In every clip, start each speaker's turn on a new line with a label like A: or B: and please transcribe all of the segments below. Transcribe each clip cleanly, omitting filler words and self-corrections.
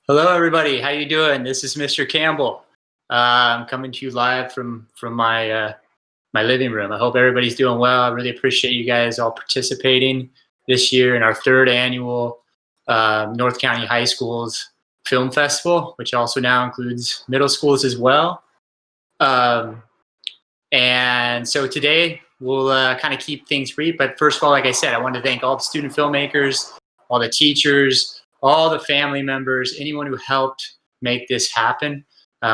A: Hello, everybody. How you doing? This is Mr. Campbell. I'm coming to you live from my living room. I hope everybody's doing well. I really appreciate you guys all participating this year in our third annual North County High Schools Film Festival, which also now includes middle schools as well. And so today we'll kind of keep things brief. But first of all, like I said, I want to thank all the student filmmakers, all the teachers, all the family members, anyone who helped make this happen.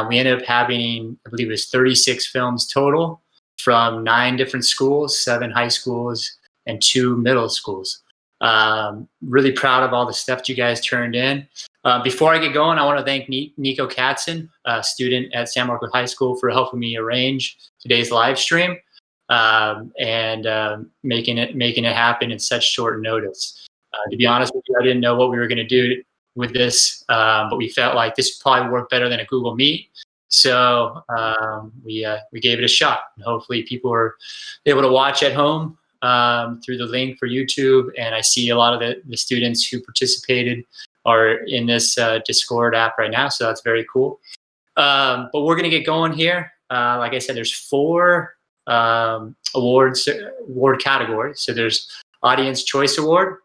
A: We ended up having, I believe it was 36 films total from 9 different schools, 7 high schools, and 2 middle schools. Really proud of all the stuff that you guys turned in. Before I get going, I want to thank Nico Katzen, a student at San Marcos High School, for helping me arrange today's live stream and making it happen in such short notice. To be honest with you, I didn't know what we were going to do with this, but we felt like this would probably work better than a Google Meet. So we gave it a shot. And hopefully people are able to watch at home through the link for YouTube. And I see a lot of the students who participated are in this Discord app right now. So that's very cool. But we're going to get going here. Like I said, there's 4 award categories. So there's Audience Choice Award.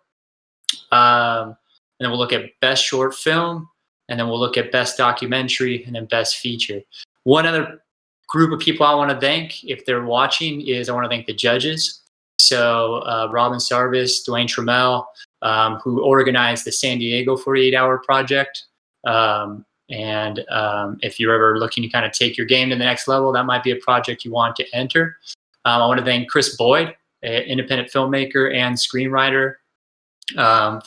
A: And then we'll look at Best Short Film, and then we'll look at Best Documentary, and then Best Feature. One other group of people I want to thank, if they're watching, is I want to thank the judges. So Robin Sarvis, Dwayne Trammell, who organized the San Diego 48-hour project. And if you're ever looking to kind of take your game to the next level, that might be a project you want to enter. I want to thank Chris Boyd, an independent filmmaker and screenwriter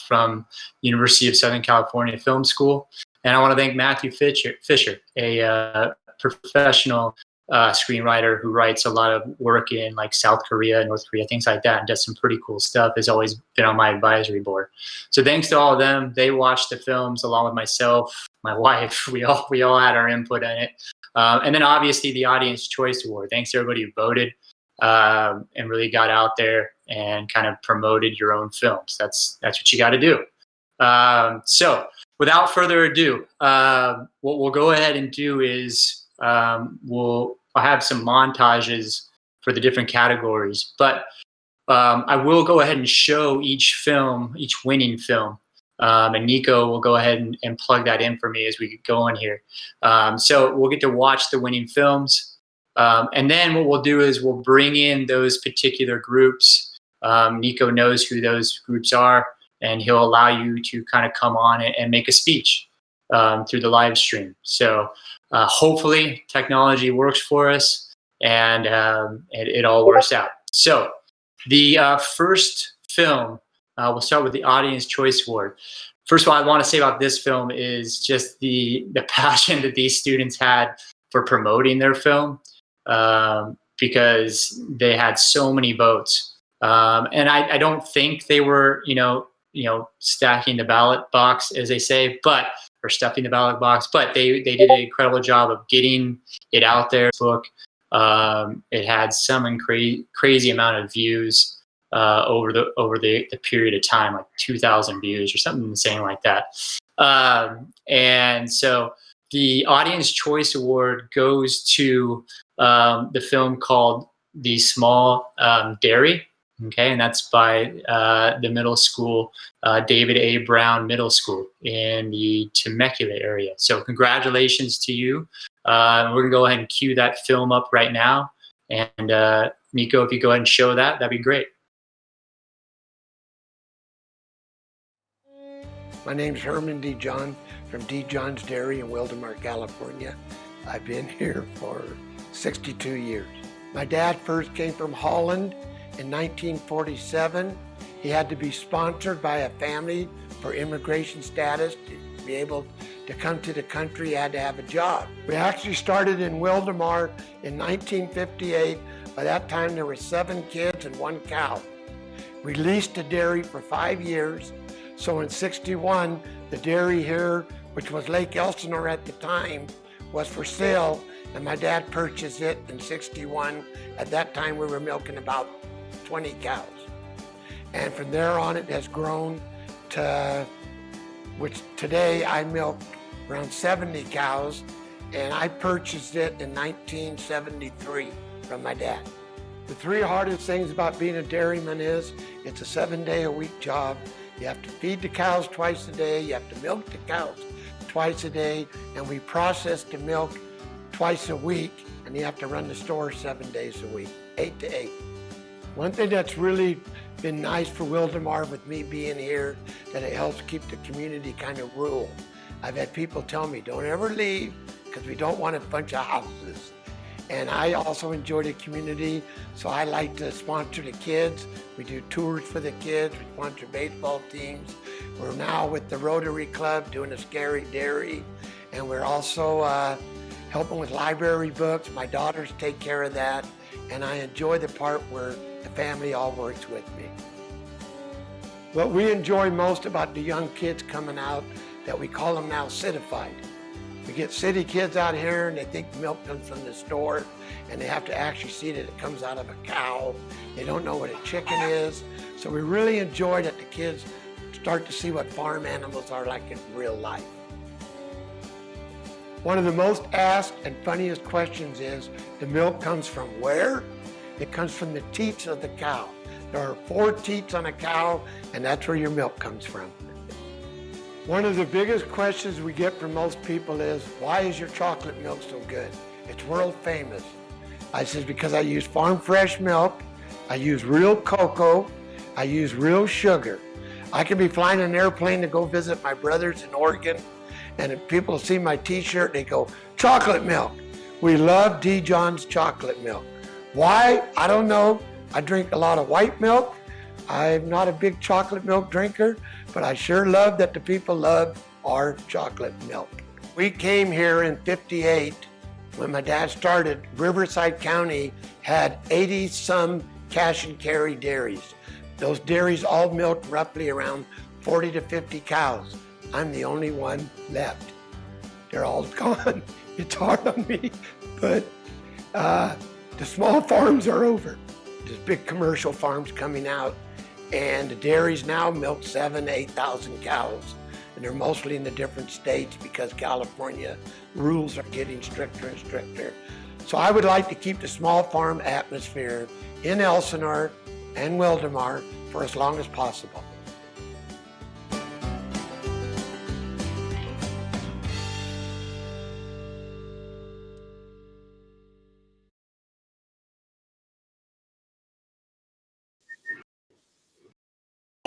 A: from University of Southern California Film School. And I want to thank Matthew Fisher, a professional screenwriter who writes a lot of work in like South Korea, North Korea, things like that, and does some pretty cool stuff, has always been on my advisory board. So thanks to all of them. They watched the films along with myself, my wife. We all had our input in it. And then obviously the Audience Choice Award. Thanks to everybody who voted and really got out there and kind of promoted your own films. That's what you got to do. So without further ado, what we'll go ahead and do is I'll have some montages for the different categories, but I will go ahead and show each winning film. And Nico will go ahead and plug that in for me as we go on here. So we'll get to watch the winning films. And then what we'll do is we'll bring in those particular groups. Nico knows who those groups are, and he'll allow you to kind of come on and make a speech through the live stream. So hopefully technology works for us and it all works out. So the first film, we'll start with the Audience Choice Award. First of all, I want to say about this film is just the passion that these students had for promoting their film, because they had so many votes. And I don't think they were, stacking the ballot box, as they say, or stuffing the ballot box, but they did an incredible job of getting it out there. Book, it had some crazy amount of views over the period of time, like 2,000 views or something insane like that. And so the Audience Choice Award goes to the film called The Small Dairy. Okay, and that's by the middle school, David A. Brown Middle School in the Temecula area. So congratulations to you. We're going to go ahead and cue that film up right now. And Nico, if you go ahead and show that, that'd be great.
B: My name's Herman D. John from D. John's Dairy in Wildemar, California. I've been here for 62 years. My dad first came from Holland in 1947. He had to be sponsored by a family for immigration status to be able to come to the country. He had to have a job. We actually started in Wildemar in 1958. By that time there were 7 kids and 1 cow. We leased the dairy for 5 years. So in 61, the dairy here, which was Lake Elsinore at the time, was for sale, and my dad purchased it in 61. At that time we were milking about 20 cows. And from there on it has grown to, which today I milk around 70 cows, and I purchased it in 1973 from my dad. The three hardest things about being a dairyman is it's a 7-day-a-week job. You have to feed the cows twice a day, you have to milk the cows twice a day, and we process the milk twice a week, and you have to run the store 7 days a week, 8 to 8. One thing that's really been nice for Wildemar with me being here, that it helps keep the community kind of rural. I've had people tell me, don't ever leave, because we don't want a bunch of houses. And I also enjoy the community, so I like to sponsor the kids. We do tours for the kids, we sponsor baseball teams. We're now with the Rotary Club doing a Scary Dairy, and we're also helping with library books. My daughters take care of that, and I enjoy the part where the family all works with me. What we enjoy most about the young kids coming out, that we call them now citified. We get city kids out here and they think milk comes from the store, and they have to actually see that it comes out of a cow. They don't know what a chicken is. So we really enjoy that the kids start to see what farm animals are like in real life. One of the most asked and funniest questions is, the milk comes from where? It comes from the teats of the cow. There are 4 teats on a cow, and that's where your milk comes from. One of the biggest questions we get from most people is, why is your chocolate milk so good? It's world famous. I said, because I use farm fresh milk, I use real cocoa, I use real sugar. I could be flying an airplane to go visit my brothers in Oregon, and if people see my t-shirt, they go, chocolate milk. We love D. John's chocolate milk. Why? I don't know. I drink a lot of white milk. I'm not a big chocolate milk drinker, but I sure love that the people love our chocolate milk. We came here in '58 when my dad started. Riverside County had 80-some cash and carry dairies. Those dairies all milked roughly around 40 to 50 cows. I'm the only one left. They're all gone. It's hard on me, but the small farms are over. There's big commercial farms coming out, and the dairies now milk 7,000 to 8,000 cows, and they're mostly in the different states because California rules are getting stricter and stricter. So I would like to keep the small farm atmosphere in Elsinore and Wildemar for as long as possible.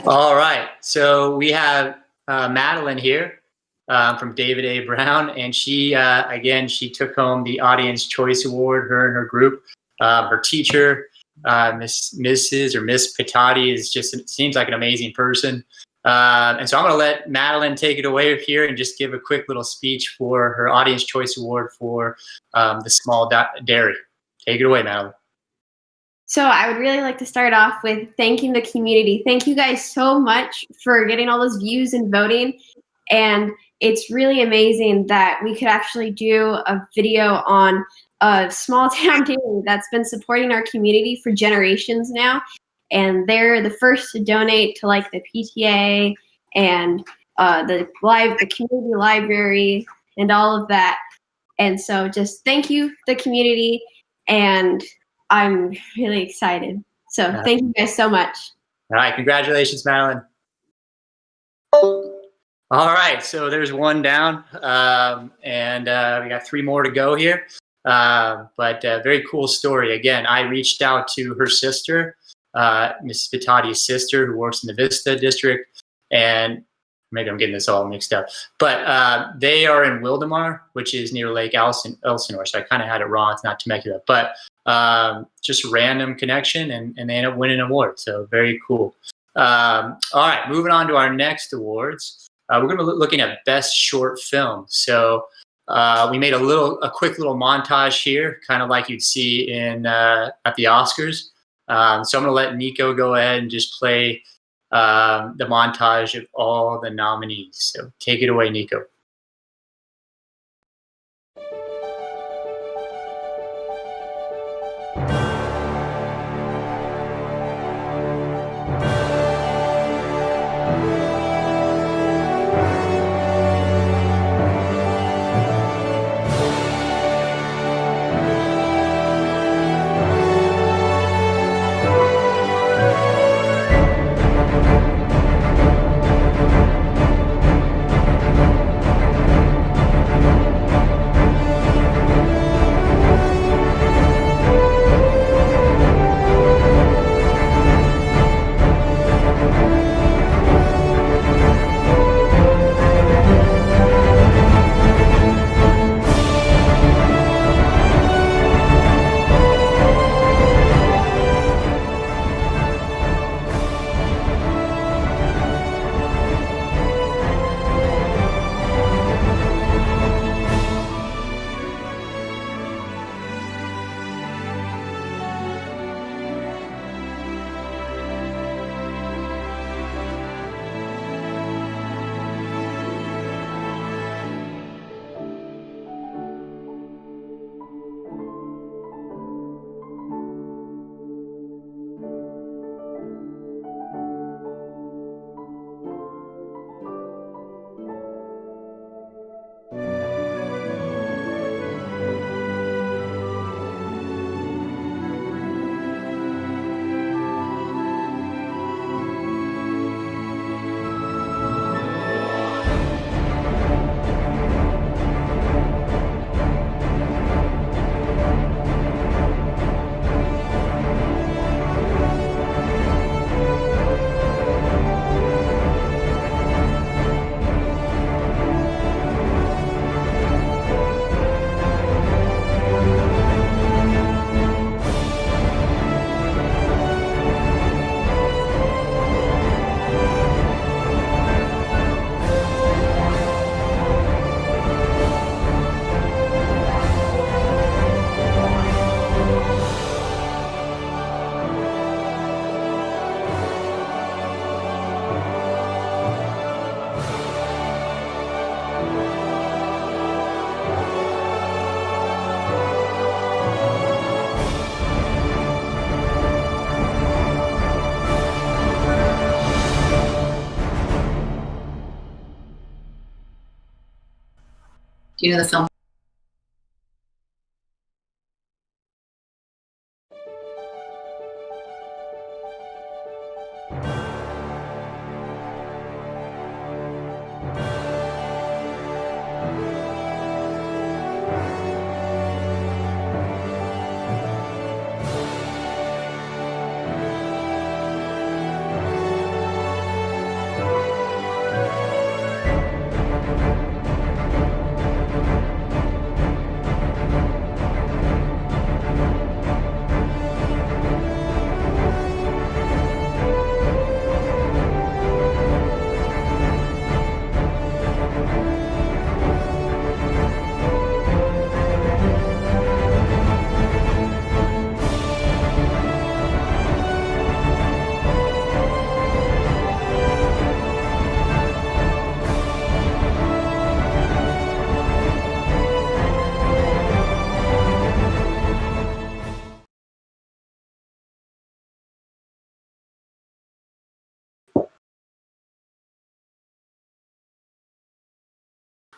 A: All right, so we have Madeline here from David A. Brown, and she, again, she took home the Audience Choice Award, her and her group. Her teacher, Mrs. or Miss Pitati, is just, it seems like an amazing person. And so I'm gonna let Madeline take it away here and just give a quick little speech for her Audience Choice Award for the small dairy. Take it away, Madeline.
C: So I would really like to start off with thanking the community. Thank you guys so much for getting all those views and voting. And it's really amazing that we could actually do a video on a small town dairy that's been supporting our community for generations now. And they're the first to donate to like the PTA and the community library and all of that. And so just thank you, the community, and I'm really excited. So thank you guys so much.
A: All right, congratulations, Madeline. All right, so there's one down, and we got 3 more to go here. But very cool story. Again, I reached out to her sister, Miss Vitati's sister, who works in the Vista district, and maybe I'm getting this all mixed up, but they are in Wildemar, which is near Lake Elsinore, so I kind of had it wrong. It's not Temecula, but just random connection, and they end up winning an award, so very cool. All right, moving on to our next awards. We're going to be looking at Best Short Film. So we made a quick little montage here, kind of like you'd see in at the Oscars. So I'm going to let Nico go ahead and just play the montage of all the nominees. So take it away, Nico.
D: Do you know the film?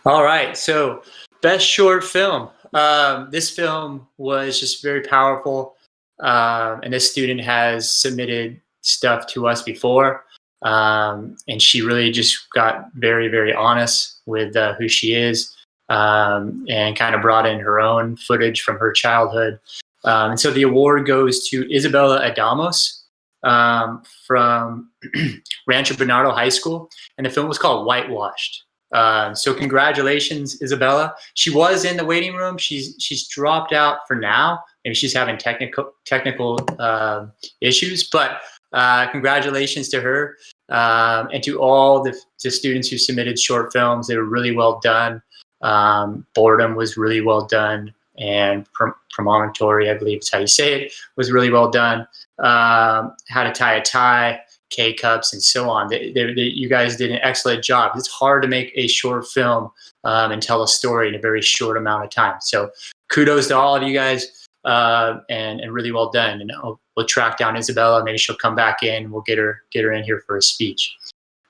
A: All right, so best short film. This film was just very powerful, and this student has submitted stuff to us before, and she really just got very, very honest with who she is, and kind of brought in her own footage from her childhood. And so the award goes to Isabella Adamos from Rancho Bernardo High School, and the film was called Whitewashed. So congratulations, Isabella. She was in the waiting room. She's dropped out for now. Maybe she's having technical issues, but congratulations to her, and to all the students who submitted short films. They were really well done. Boredom was really well done, and Promontory, I believe is how you say it, was really well done. How to Tie a Tie, K-Cups, and so on. You guys did an excellent job. It's hard to make a short film and tell a story in a very short amount of time. So kudos to all of you guys, and really well done. And we'll track down Isabella. Maybe she'll come back in. We'll get her in here for a speech.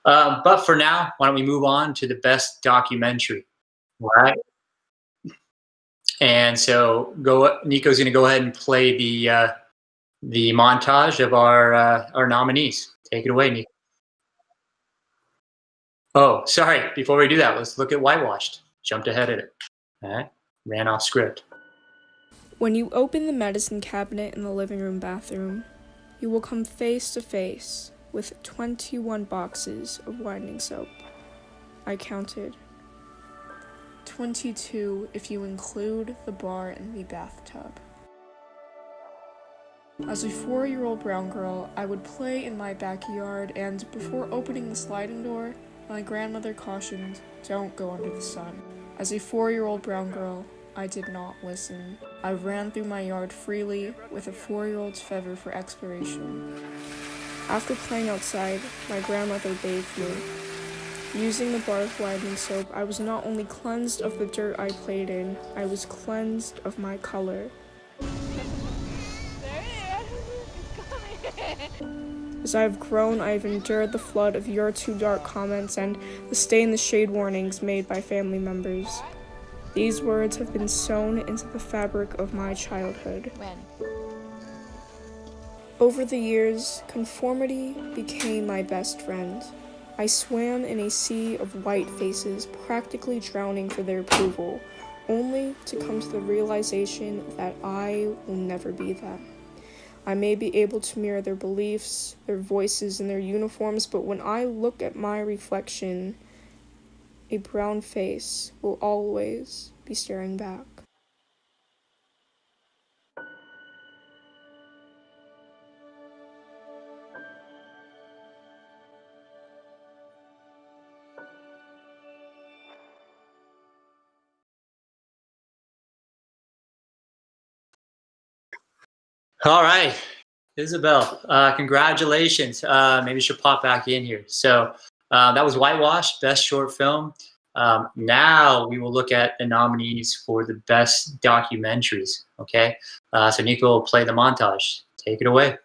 A: But for now, why don't we move on to the best documentary? All right. And so Nico's going to go ahead and play the montage of our nominees. Take it away, Nico. Oh, sorry. Before we do that, let's look at Whitewashed. Jumped ahead of it. All right. Ran off script.
E: When you open the medicine cabinet in the living room bathroom, you will come face to face with 21 boxes of whitening soap. I counted. 22 if you include the bar and the bathtub. As a 4-year-old brown girl, I would play in my backyard, and before opening the sliding door, my grandmother cautioned, "Don't go under the sun." As a 4-year-old brown girl, I did not listen. I ran through my yard freely with a 4-year-old's fervor for exploration. After playing outside, my grandmother bathed me. Using the bar of whitening soap, I was not only cleansed of the dirt I played in, I was cleansed of my color. As I have grown, I have endured the flood of "you're too dark" comments and the "stay in the shade" warnings made by family members. These words have been sewn into the fabric of my childhood. Over the years, conformity became my best friend. I swam in a sea of white faces, practically drowning for their approval, only to come to the realization that I will never be that. I may be able to mirror their beliefs, their voices, and their uniforms, but when I look at my reflection, a brown face will always be staring back.
A: All right, Isabel, congratulations. Maybe she'll pop back in here. So that was Whitewashed, best short film. Now we will look at the nominees for the best documentaries. Okay, so Nico will play the montage. Take it away.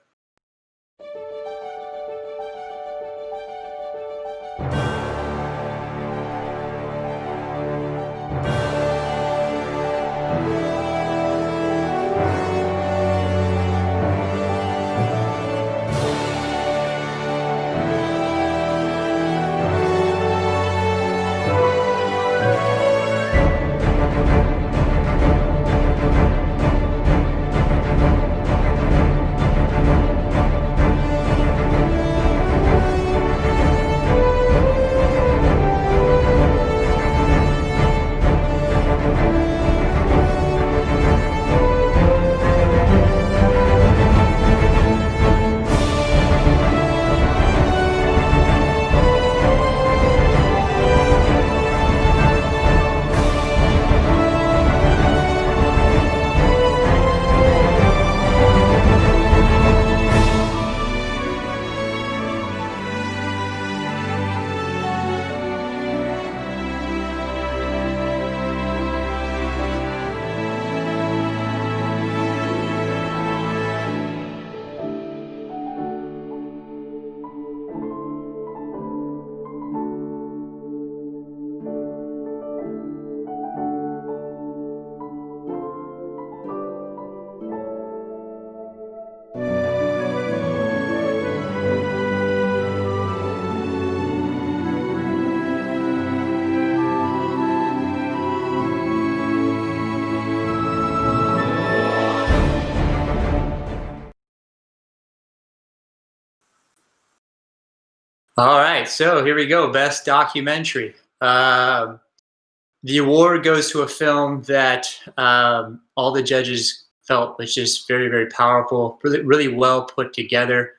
A: All right, so here we go. Best documentary. The award goes to a film that all the judges felt was just very, very powerful, really, really well put together.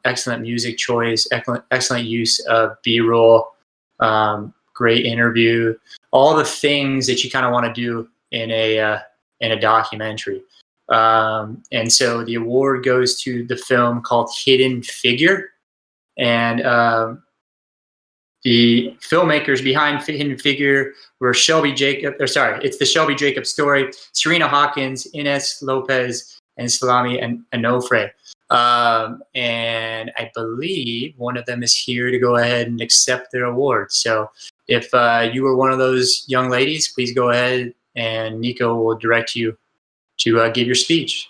A: Excellent music choice, excellent use of B-roll, great interview, all the things that you kind of want to do in a documentary. And so the award goes to the film called Hidden Figure, and the filmmakers behind Hidden Figure were it's the Shelby Jacob story, Serena Hawkins, Ines Lopez, and Salami and Onofre. And I believe one of them is here to go ahead and accept their award. So if you were one of those young ladies, please go ahead and Nico will direct you to give your speech.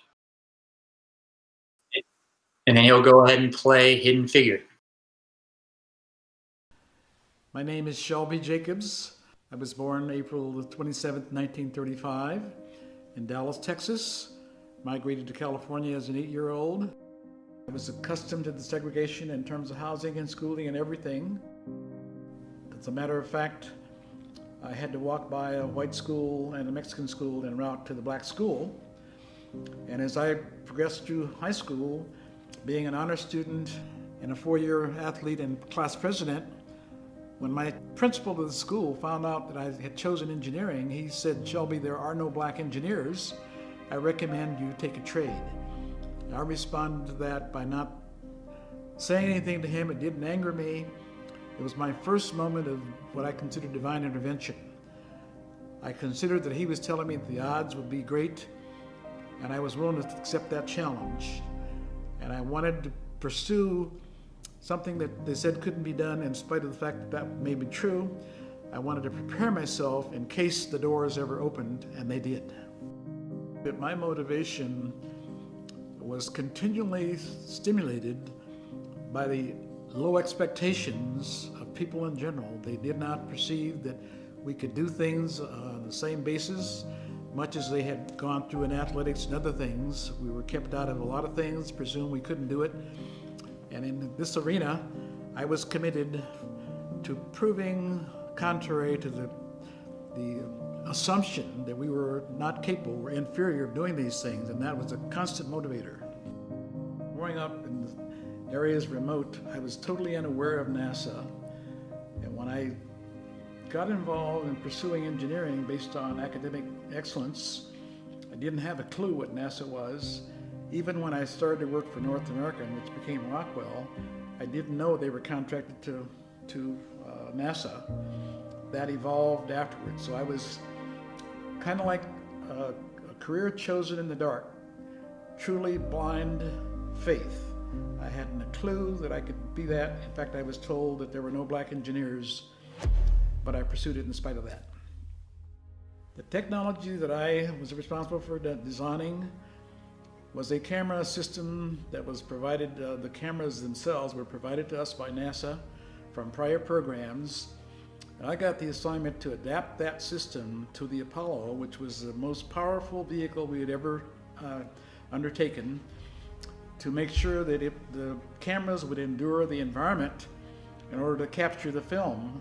A: And then he'll go ahead and play Hidden Figure.
D: My name is Shelby Jacobs. I was born April 27th, 1935 in Dallas, Texas. Migrated to California as an 8-year-old. I was accustomed to the segregation in terms of housing and schooling and everything. As a matter of fact, I had to walk by a white school and a Mexican school en route to the black school. And as I progressed through high school, being an honor student and a 4-year athlete and class president, when my principal of the school found out that I had chosen engineering, he said, "Shelby, there are no black engineers. I recommend you take a trade." I responded to that by not saying anything to him. It didn't anger me. It was my first moment of what I consider divine intervention. I considered that he was telling me that the odds would be great, and I was willing to accept that challenge. And I wanted to pursue something that they said couldn't be done, in spite of the fact that that may be true. I wanted to prepare myself in case the doors ever opened, and they did. But my motivation was continually stimulated by the low expectations of people in general. They did not perceive that we could do things on the same basis, much as they had gone through in athletics and other things. We were kept out of a lot of things, presumed we couldn't do it. And in this arena, I was committed to proving, contrary to the assumption that we were not capable, were inferior of doing these things, and that was a constant motivator. Growing up in areas remote, I was totally unaware of NASA. And when I got involved in pursuing engineering based on academic excellence, I didn't have a clue what NASA was. Even when I started to work for North American, which became Rockwell, I didn't know they were contracted to NASA. That evolved afterwards. So I was kind of like a career chosen in the dark, truly blind faith. I hadn't a clue that I could be that. In fact, I was told that there were no black engineers, but I pursued it in spite of that. The technology that I was responsible for designing was a camera system that was provided, the cameras themselves were provided to us by NASA from prior programs. And I got the assignment to adapt that system to the Apollo, which was the most powerful vehicle we had ever undertaken, to make sure that the cameras would endure the environment in order to capture the film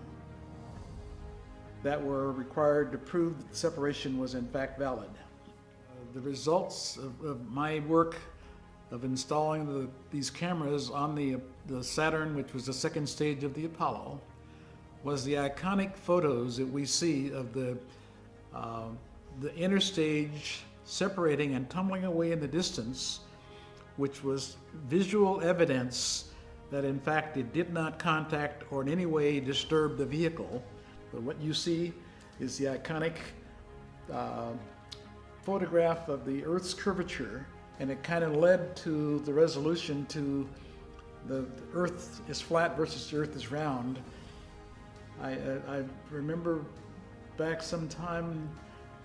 D: that were required to prove that the separation was in fact valid. The results of my work of installing these cameras on the Saturn, which was the second stage of the Apollo, was the iconic photos that we see of the inner stage separating and tumbling away in the distance, which was visual evidence that in fact it did not contact or in any way disturb the vehicle. But what you see is the iconic photograph of the Earth's curvature, and it kind of led to the resolution to the Earth is flat versus the Earth is round. I remember back sometime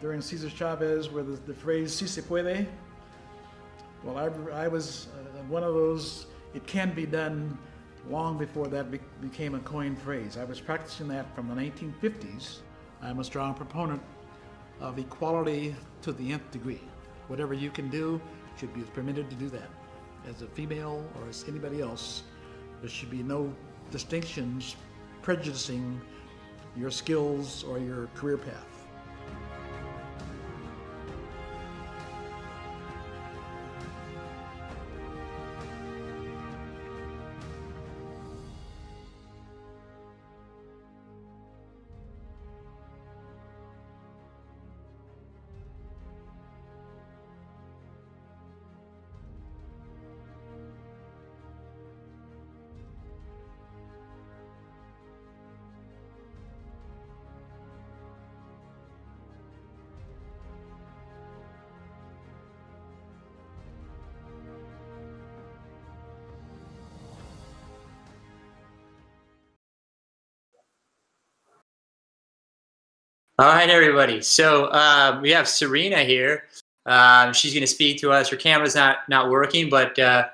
D: during Cesar Chavez where the phrase "si se puede." Well, I was one of those, it can be done, long before that became a coined phrase. I was practicing that from the 1950s. I'm a strong proponent of equality to the nth degree. Whatever you can do should be permitted to do that. As a female or as anybody else, there should be no distinctions prejudicing your skills or your career path.
A: All right, everybody. So we have Serena here. She's going to speak to us. Her camera's not working, but a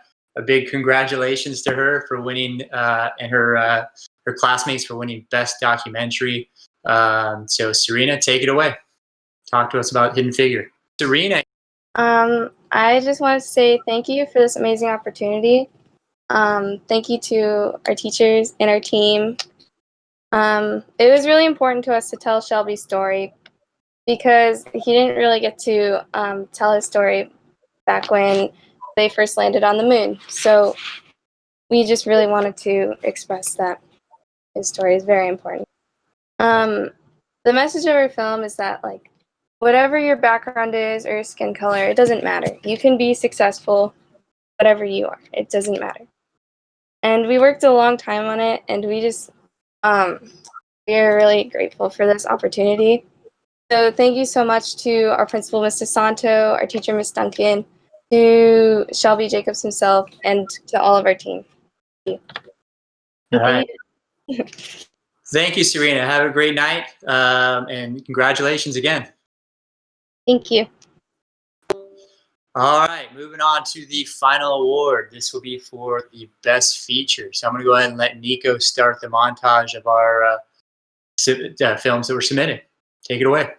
A: big congratulations to her for winning, and her classmates for winning Best Documentary. So Serena, take it away. Talk to us about Hidden Figure. Serena.
F: I just want to say thank you for this amazing opportunity. Thank you to our teachers and our team. It was really important to us to tell Shelby's story because he didn't really get to tell his story back when they first landed on the moon. So we just really wanted to express that his story is very important. The message of our film is that, like, whatever your background is or your skin color, it doesn't matter. You can be successful, whatever you are. It doesn't matter. And we worked a long time on it, and we just we are really grateful for this opportunity. So thank you so much to our principal, Ms. DeSanto, our teacher, Ms. Duncan, to Shelby Jacobs himself, and to all of our team. Thank you.
A: All right. Thank you, Serena. Have a great night, and congratulations again.
F: Thank you.
A: All right, moving on to the final award. This will be for the Best Feature. So I'm going to go ahead and let Nico start the montage of our films that were submitted. Take it away.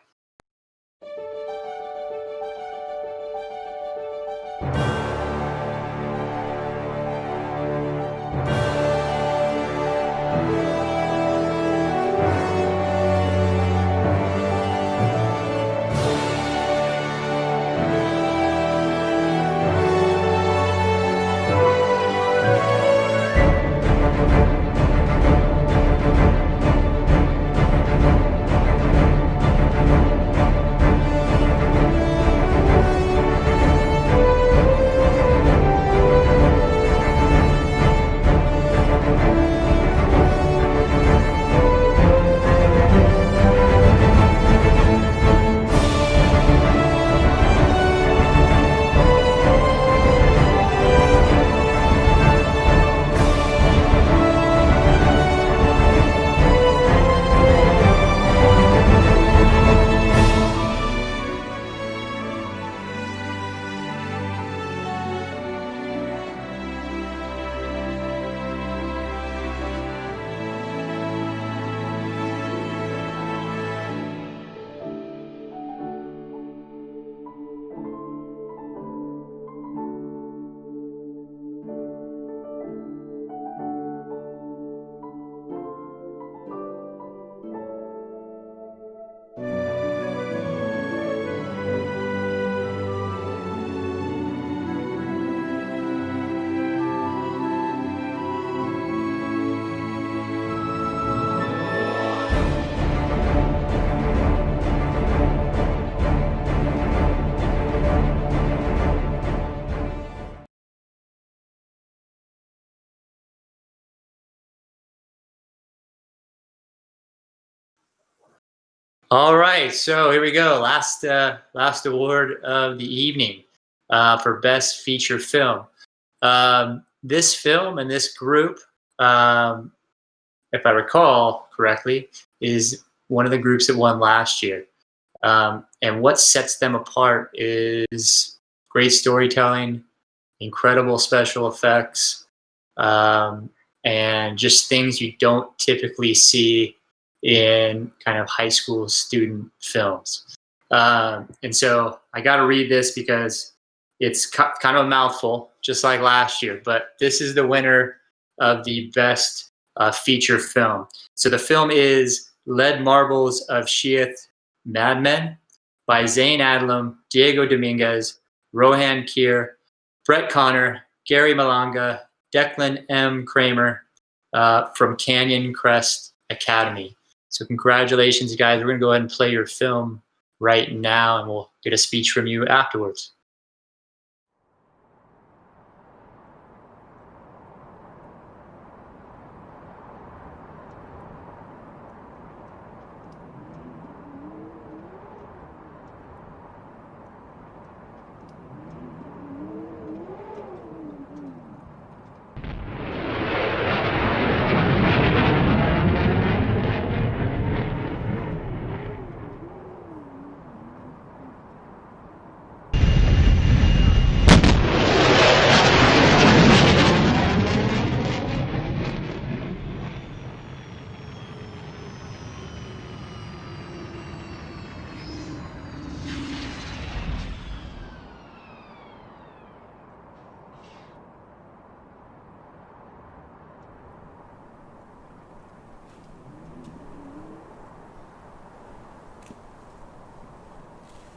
A: All right, so here we go. Last award of the evening for Best Feature Film. This film and this group, if I recall correctly, is one of the groups that won last year. And what sets them apart is great storytelling, incredible special effects, and just things you don't typically see in kind of high school student films. And so I got to read this because it's kind of a mouthful, just like last year. But this is the winner of the Best feature film. So the film is Lead Marbles of Sheath Madmen by Zane Adlam, Diego Dominguez, Rohan Keir, Brett Connor, Gary Malanga, Declan M. Kramer from Canyon Crest Academy. So congratulations, guys. We're going to go ahead and play your film right now, and we'll get a speech from you afterwards.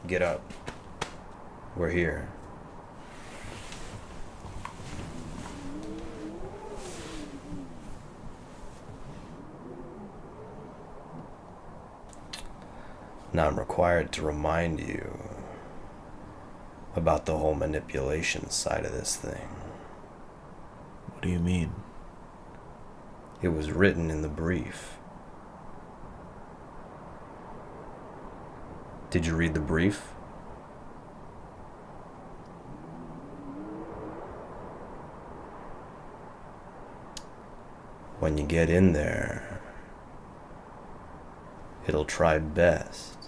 G: Get up. We're here. Now I'm required to remind you about the whole manipulation side of this thing.
H: What do you mean?
G: It was written in the brief. Did you read the brief? When you get in there, it'll try best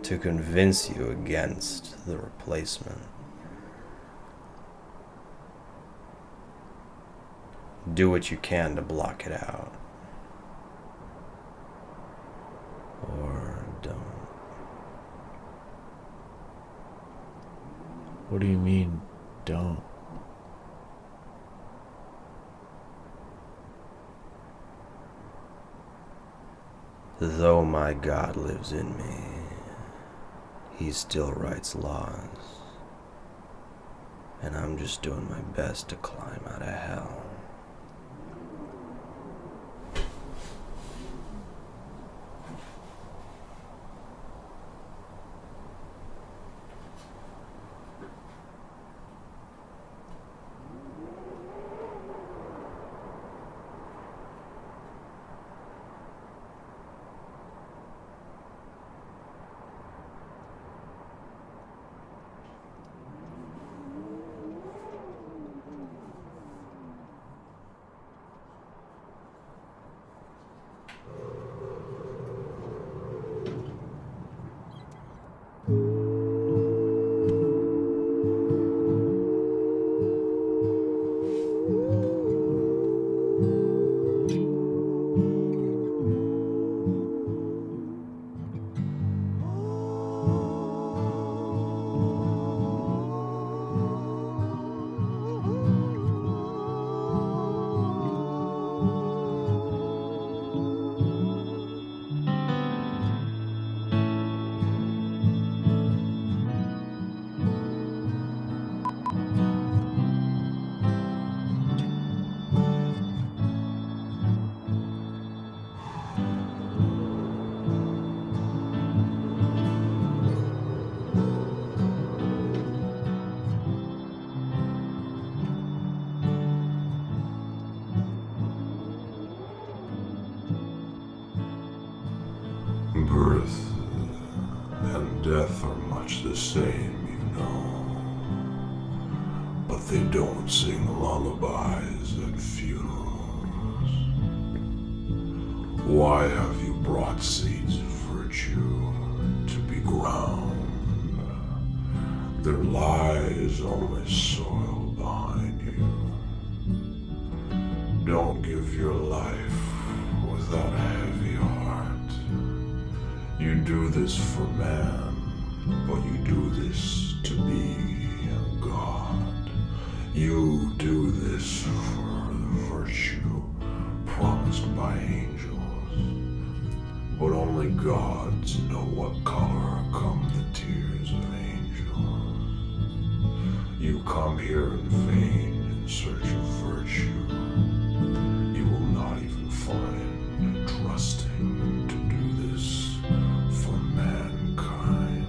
G: to convince you against the replacement. Do what you can to block it out. Or don't.
H: What do you mean, don't?
G: Though my God lives in me, he still writes laws. And I'm just doing my best to climb out of hell.
I: Birth and death are much the same, you know. But they don't sing lullabies at funerals. Why have you brought seeds of virtue to be ground? There lies only soil behind you. Don't give your life without a heavy heart. You do this for man, but you do this to be God. You do this for the virtue You come here in vain in search of virtue. You will not even find it trusting to do this for mankind.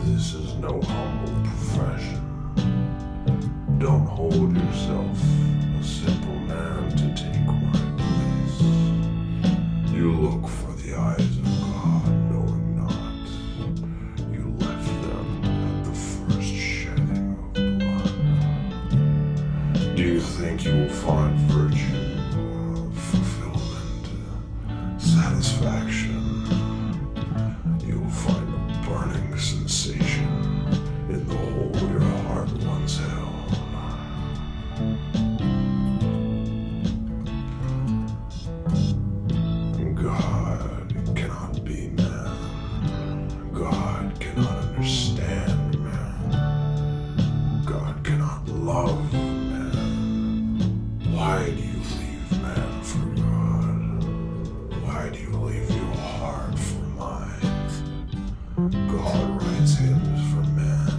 I: This is no humble profession. Don't hold yourself a simple man to take my place. You look for the eyes of God, knowing not. You left them at the first shedding of blood. Do you think you will find virtue, fulfillment, satisfaction? You will find a burning sensation in the hole your heart once held. God cannot be man. God cannot understand man. God cannot love man. Why do you leave man for God? Why do you leave your heart for mine? God writes hymns for men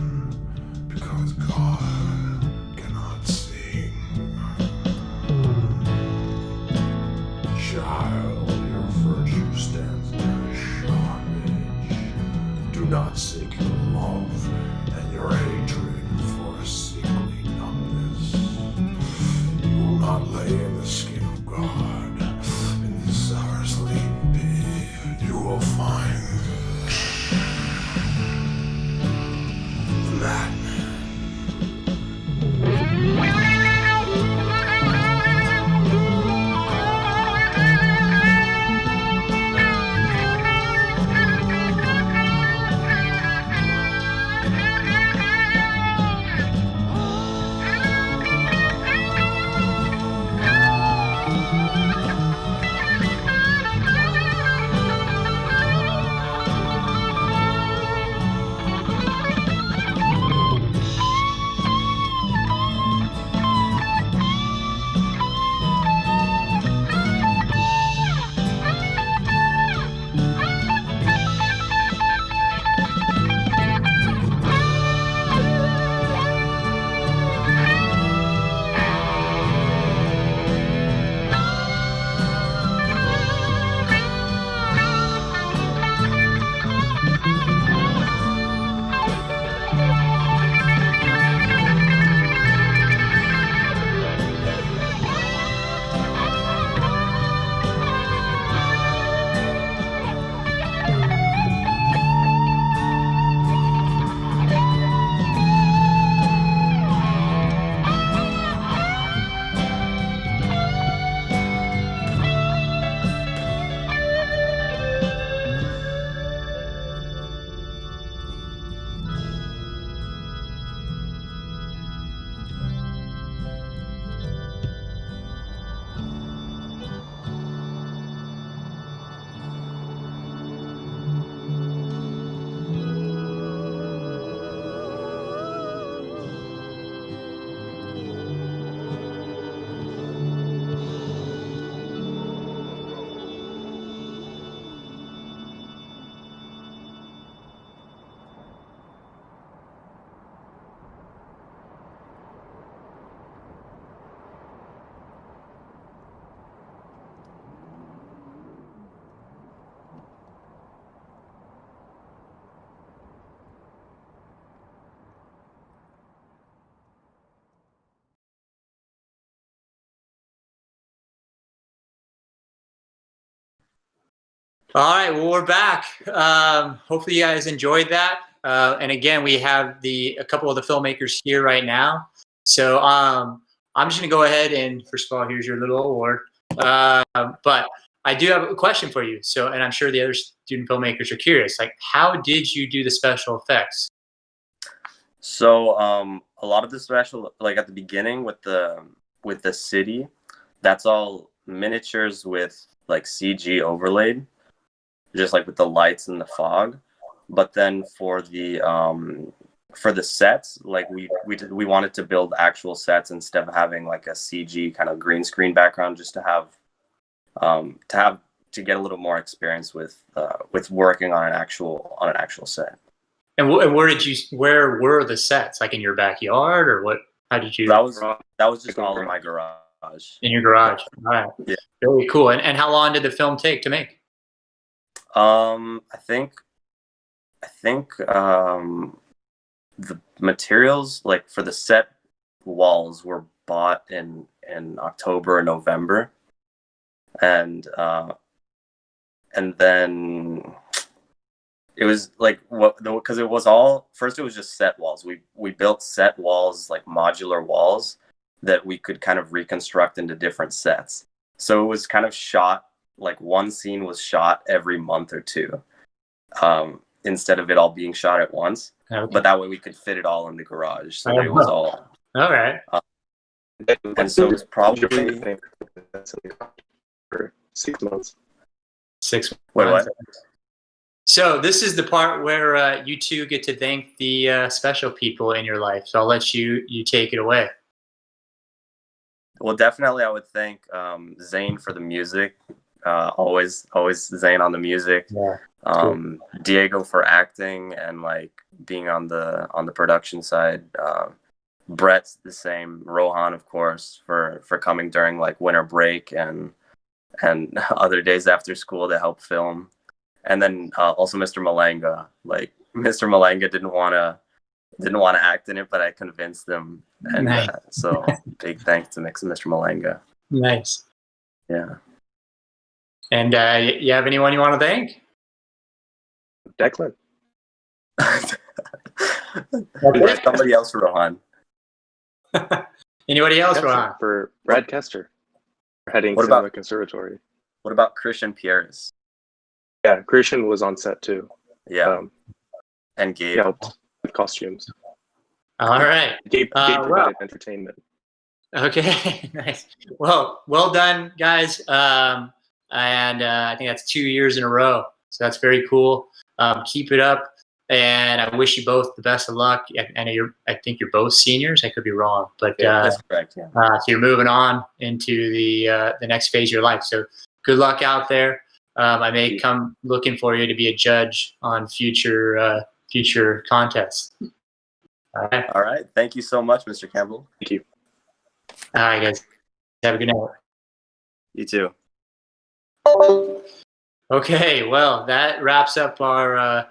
I: because God cannot sing. Child, your virtue stands near a sharp edge. Do not seek your love and your hatred for a sickly numbness. You will not lay in the skin of God. In this sour sleep, you will find the madman.
A: All right, well, we're back. Hopefully you guys enjoyed that. And again, we have a couple of the filmmakers here right now. So I'm just gonna go ahead and, first of all, here's your little award. But I do have a question for you. So, and I'm sure the other student filmmakers are curious, like, how did you do the special effects?
J: So a lot of the special, like at the beginning with the city, that's all miniatures with like CG overlaid, just like with the lights and the fog. But then for the sets, like we wanted to build actual sets instead of having like a CG kind of green screen background, just to have to get a little more experience with working on an actual set.
A: And where were the sets? Like in your backyard, or what? How did you?
J: That was just all in my garage.
A: In your garage. All right.
J: Yeah.
A: Very cool. And how long did the film take to make?
J: I think the materials, like for the set walls, were bought in October or November, and then it was like because it was all first, it was just set walls. We built set walls, like modular walls that we could kind of reconstruct into different sets. So it was kind of shot, like one scene was shot every month or two, instead of it all being shot at once.
A: Okay.
J: But that way we could fit it all in the garage. So it was all.
A: All right.
J: And so it's probably
K: for 6 months.
A: 6 months.
J: Wait, what?
A: So this is the part where you two get to thank the special people in your life. So I'll let you take it away.
J: Well, definitely I would thank Zane for the music. Always Zane on the music.
A: Yeah.
J: Cool. Diego for acting and like being on the production side. Brett's the same. Rohan, of course, for coming during like winter break and other days after school to help film. And then also Mr. Malanga. Like Mr. Malanga didn't want to act in it, but I convinced him. And
A: Nice.
J: So big thanks to Mr. Malanga.
A: Nice.
J: Yeah.
A: And you have anyone you want to thank?
K: Declan.
J: Somebody else, Rohan.
A: Anybody else,
K: Kester,
A: Rohan?
K: for Brad Kester, heading
J: What
K: Cinema
J: about-
K: Conservatory.
J: What about Christian Pierres?
K: Yeah, Christian was on set too.
J: Yeah. And Gabe.
K: He helped with costumes.
A: All right.
K: Gabe
A: well.
K: provided entertainment.
A: Okay. Nice. Well done, guys. And I think that's 2 years in a row. So that's very cool. Keep it up. And I wish you both the best of luck. I know I think you're both seniors. I could be wrong, but
J: That's correct. Yeah.
A: so you're moving on into the next phase of your life. So good luck out there. I may come looking for you to be a judge on future contests. All right.
J: All right. Thank you so much, Mr. Campbell.
K: Thank you.
A: All right, guys. Have a good night.
J: You too.
A: Okay. Well, that wraps up our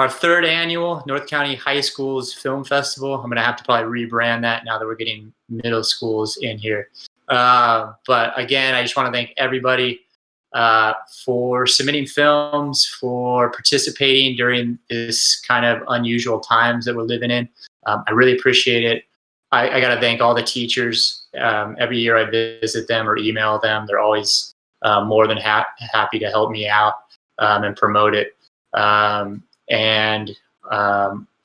A: third annual North County High Schools Film Festival. I'm going to have to probably rebrand that now that we're getting middle schools in here. But again, I just want to thank everybody for submitting films, for participating during this kind of unusual times that we're living in. I really appreciate it. I got to thank all the teachers. Every year I visit them or email them. They're always more than happy to help me out and promote it.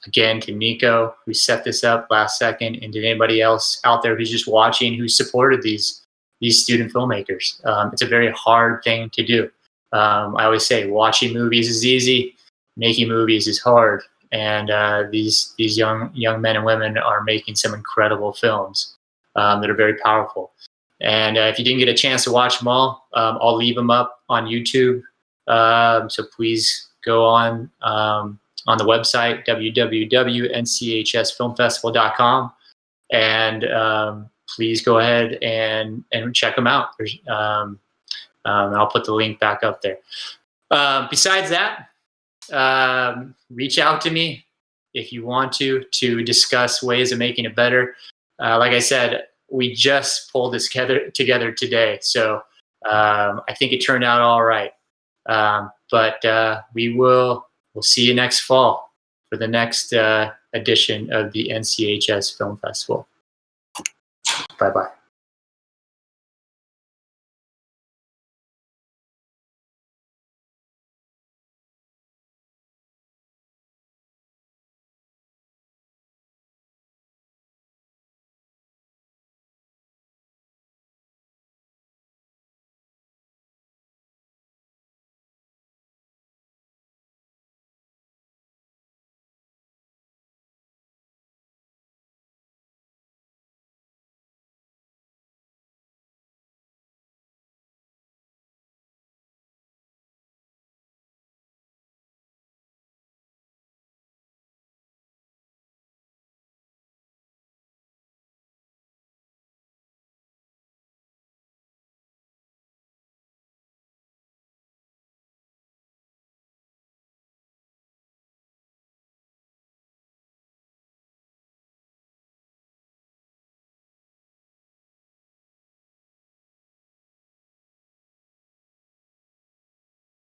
A: Again, to Nico, who set this up last second, and to anybody else out there who's just watching, who supported these student filmmakers. It's a very hard thing to do. I always say watching movies is easy, making movies is hard. And these young men and women are making some incredible films that are very powerful. And if you didn't get a chance to watch them all, I'll leave them up on YouTube. So please go on the website, www.nchsfilmfestival.com, and please go ahead and check them out. I'll put the link back up there. Besides that, reach out to me if you want to discuss ways of making it better. Like I said, we just pulled this together today, so I think it turned out all right. But we'll see you next fall for the next edition of the NCHS Film Festival. Bye-bye.